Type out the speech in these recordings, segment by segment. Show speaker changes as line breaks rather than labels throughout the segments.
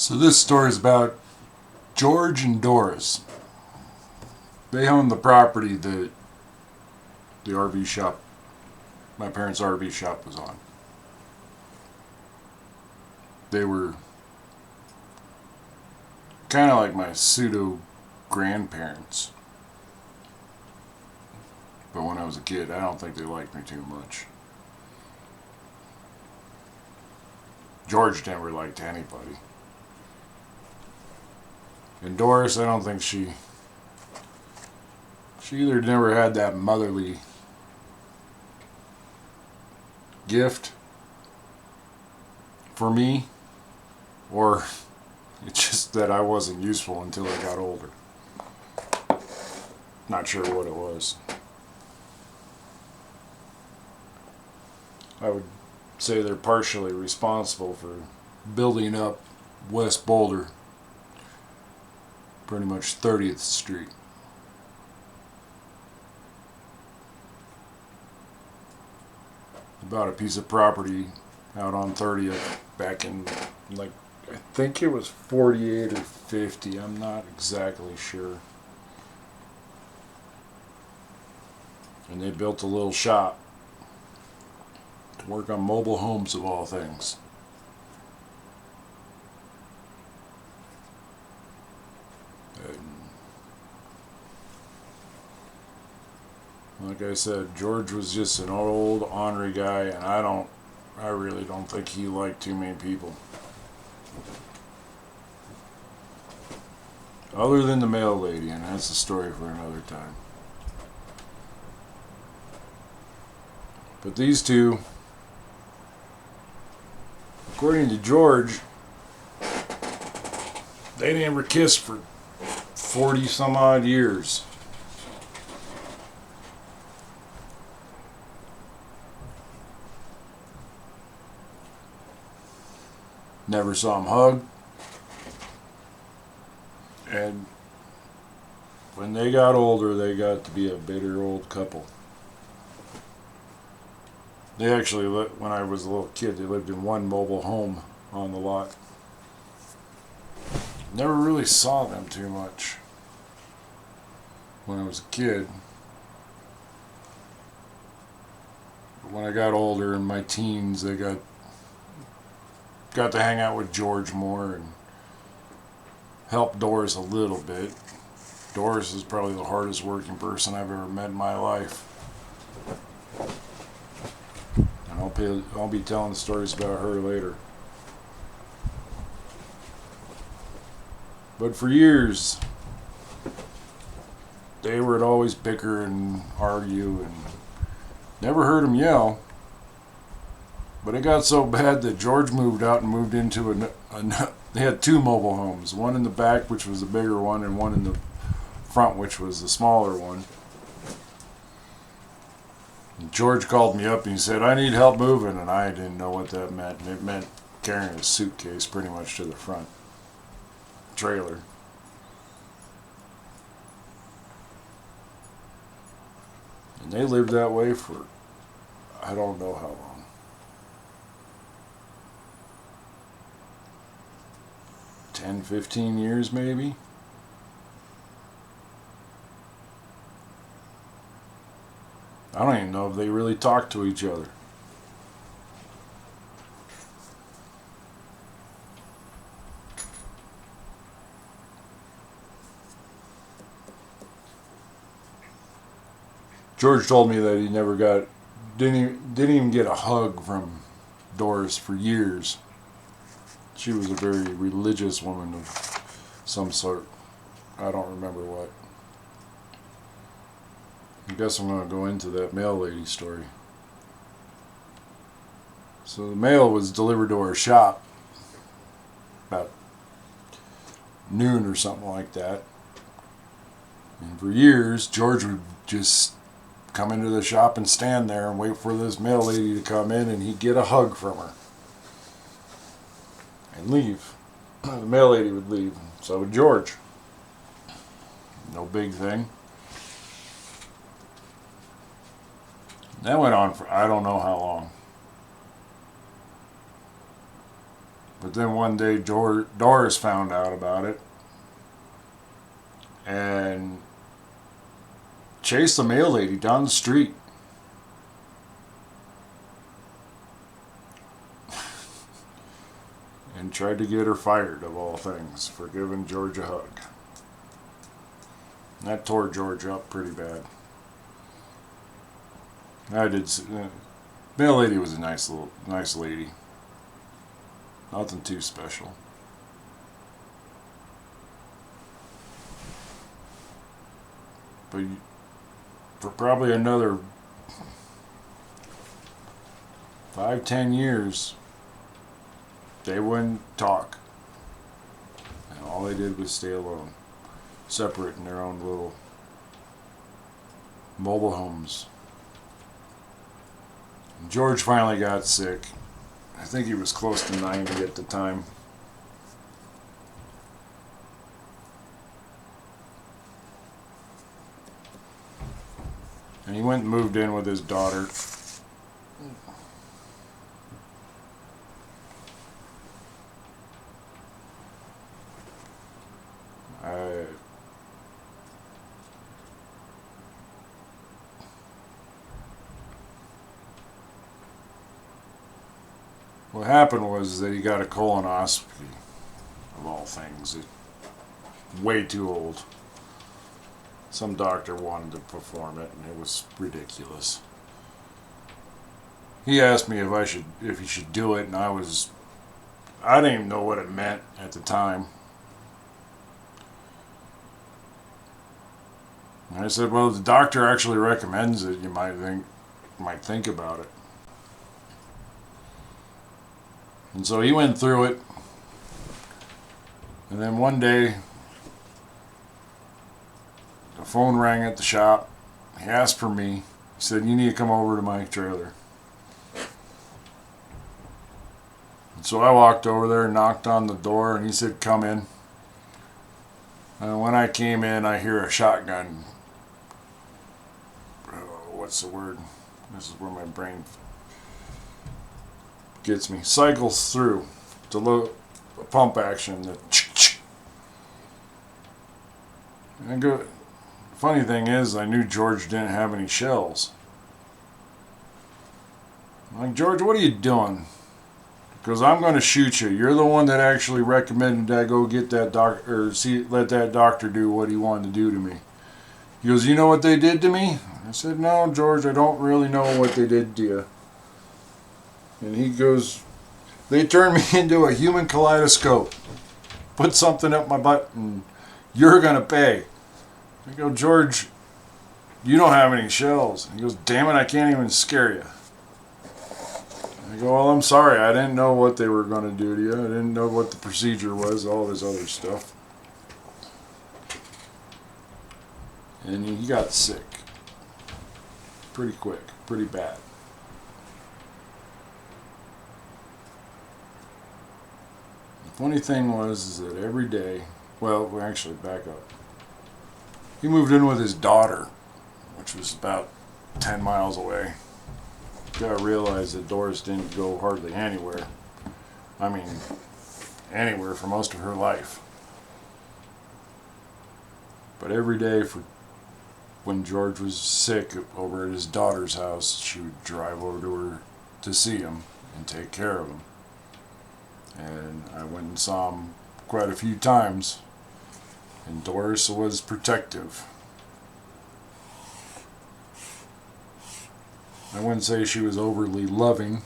So this story is about George and Doris. They owned the property that the RV shop, my parents' RV shop, was on. They were kind of like my pseudo grandparents. But when I was a kid, I don't think they liked me too much. George never liked anybody. And Doris, I don't think she either never had that motherly gift for me, or it's just that I wasn't useful until I got older. Not sure what it was. I would say they're partially responsible for building up West Boulder, pretty much 30th Street. Bought a piece of property out on 30th back in, like, I think it was 48 or 50. I'm not exactly sure. And they built a little shop to work on mobile homes, of all things. Like I said, George was just an old, ornery guy, and I really don't think he liked too many people. Other than the mail lady, and that's a story for another time. But these two, according to George, they never kissed for 40 some odd years. Never saw him hug. And when they got older, they got to be a bitter old couple. They actually, when I was a little kid, they lived in one mobile home on the lot. Never really saw them too much when I was a kid. But when I got older, in my teens, they got to hang out with George more and help Doris a little bit. Doris is probably the hardest working person I've ever met in my life. And I'll be telling stories about her later. But for years, they would always bicker and argue, and never heard them yell. But it got so bad that George moved out and moved into they had two mobile homes. One in the back, which was the bigger one, and one in the front, which was the smaller one. And George called me up and he said, "I need help moving," and I didn't know what that meant. And it meant carrying a suitcase pretty much to the front trailer. And they lived that way for I don't know how long. 10, 15 years maybe. I don't even know if they really talked to each other. George told me that he never didn't even get a hug from Doris for years. She was a very religious woman of some sort. I don't remember what. I guess I'm going to go into that mail lady story. So the mail was delivered to our shop about noon or something like that. And for years, George would just come into the shop and stand there and wait for this mail lady to come in, and he'd get a hug from her and leave. The mail lady would leave. So would George. No big thing. That went on for I don't know how long. But then one day Doris found out about it and chased the mail lady down the street. And tried to get her fired, of all things, for giving George a hug. That tore George up pretty bad. Mail lady was a nice lady. Nothing too special. But for probably another 5-10 years, they wouldn't talk. And all they did was stay alone, separate in their own little mobile homes. And George finally got sick. I think he was close to 90 at the time. And he went and moved in with his daughter. What happened was that he got a colonoscopy, of all things. Way too old. Some doctor wanted to perform it, and it was ridiculous. He asked me if he should do it, and I didn't even know what it meant at the time. And I said, well, the doctor actually recommends it. You might think about it. And so he went through it. And then one day, the phone rang at the shop. He asked for me. He said, you need to come over to my trailer. And so I walked over there and knocked on the door, and he said, come in. And when I came in, I hear a shotgun. What's the word? This is where my brain gets me. Cycles through to pump action. And I go. Funny thing is, I knew George didn't have any shells. I'm like, George, what are you doing? Because I'm going to shoot you. You're the one that actually recommended I go get that doctor, or let that doctor do what he wanted to do to me. He goes, you know what they did to me? I said, no, George, I don't really know what they did to you. And he goes, they turned me into a human kaleidoscope. Put something up my butt and you're going to pay. I go, George, you don't have any shells. He goes, damn it, I can't even scare you. I go, well, I'm sorry. I didn't know what they were going to do to you. I didn't know what the procedure was, all this other stuff. And he got sick. Pretty quick, pretty bad. Funny thing was that every day, well, we actually back up. He moved in with his daughter, which was about 10 miles away. You gotta realize that Doris didn't go hardly anywhere. I mean, anywhere for most of her life. But every day when George was sick over at his daughter's house, she would drive over to her to see him and take care of him. And I went and saw him quite a few times, and Doris was protective. I wouldn't say she was overly loving,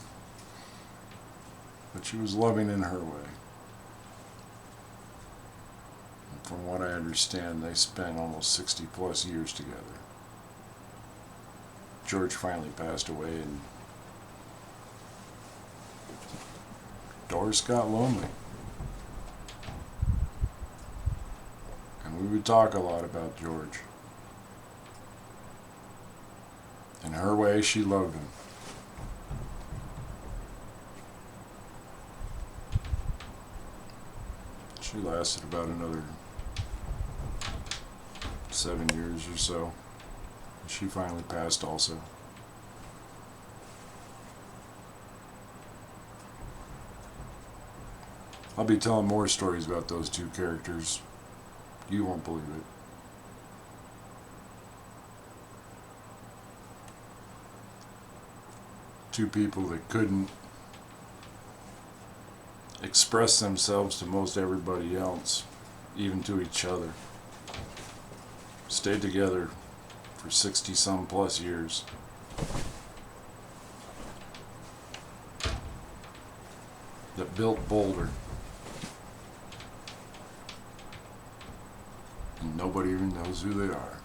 but she was loving in her way. And from what I understand, they spent almost 60 plus years together. George finally passed away, and Doris got lonely. And we would talk a lot about George. In her way, she loved him. She lasted about another 7 years or so. She finally passed also. I'll be telling more stories about those two characters. You won't believe it. Two people that couldn't express themselves to most everybody else, even to each other. Stayed together for 60 some plus years. That built Boulder. And nobody even knows who they are.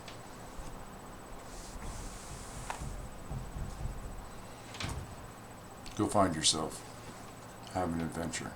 Go find yourself. Have an adventure.